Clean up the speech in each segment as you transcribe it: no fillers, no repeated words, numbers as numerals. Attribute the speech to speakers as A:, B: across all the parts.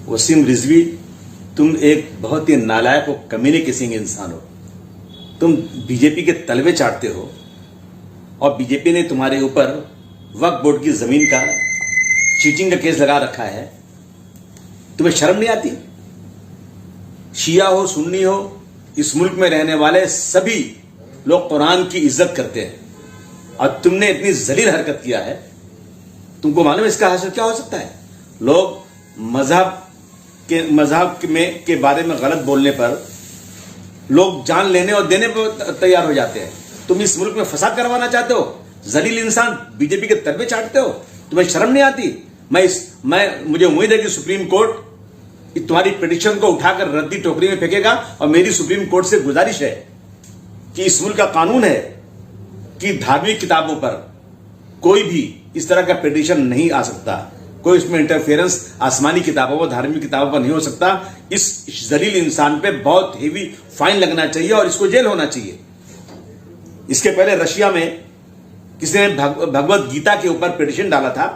A: वसीम रिजवी, तुम एक बहुत ही नालायक और कमीने किस्म के इंसान हो। तुम बीजेपी के तलवे चाटते हो और बीजेपी ने तुम्हारे ऊपर वक्फ बोर्ड की जमीन का चीटिंग का केस लगा रखा है। तुम्हें शर्म नहीं आती? शिया हो सुन्नी हो, इस मुल्क में रहने वाले सभी लोग कुरान की इज्जत करते हैं और तुमने इतनी जलील हरकत किया है। तुमको मालूम है इसका हासिल क्या हो सकता है? लोग मजहब के बारे में गलत बोलने पर लोग जान लेने और देने पर तैयार हो जाते हैं। तुम इस मुल्क में फसाद करवाना चाहते हो, जलील इंसान बीजेपी के तलवे चाटते हो। तुम्हें शर्म नहीं आती? मुझे उम्मीद है कि सुप्रीम कोर्ट तुम्हारी पिटीशन को उठाकर रद्दी टोकरी में फेंकेगा और मेरी सुप्रीम कोर्ट से गुजारिश है कि इस मुल्क का कानून है कि धार्मिक किताबों पर कोई भी इस तरह का पिटीशन नहीं आ सकता। कोई इसमें इंटरफेरेंस आसमानी किताबों पर, धार्मिक किताबों पर नहीं हो सकता। इस जलील इंसान पे बहुत हेवी फाइन लगना चाहिए और इसको जेल होना चाहिए। इसके पहले रशिया में किसी ने भगवत गीता के ऊपर पिटीशन डाला था,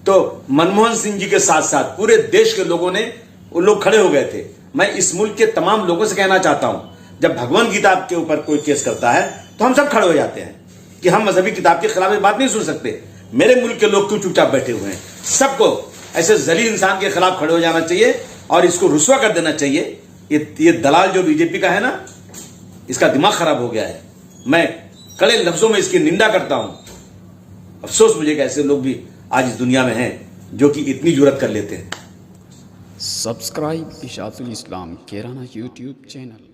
A: तो मनमोहन सिंह जी के साथ साथ पूरे देश के लोग खड़े हो गए थे। मैं इस मुल्क के तमाम लोगों से कहना चाहता हूं, जब भगवत गीता के ऊपर कोई केस करता है तो हम सब खड़े हो जाते हैं कि हम मजहबी किताब के खिलाफ बात नहीं सुन सकते। मेरे मुल्क के लोग क्यों चुपचाप बैठे हुए हैं? सबको ऐसे जलील इंसान के खिलाफ खड़े हो जाना चाहिए और इसको रुस्वा कर देना चाहिए। ये दलाल जो बीजेपी का है ना, इसका दिमाग खराब हो गया है। मैं कड़े लफ्जों में इसकी निंदा करता हूं। अफसोस मुझे कि ऐसे लोग भी आज इस दुनिया में हैं जो कि इतनी जुर्रत कर लेते हैं।
B: सब्सक्राइब इशातुल इस्लाम केराना यूट्यूब चैनल।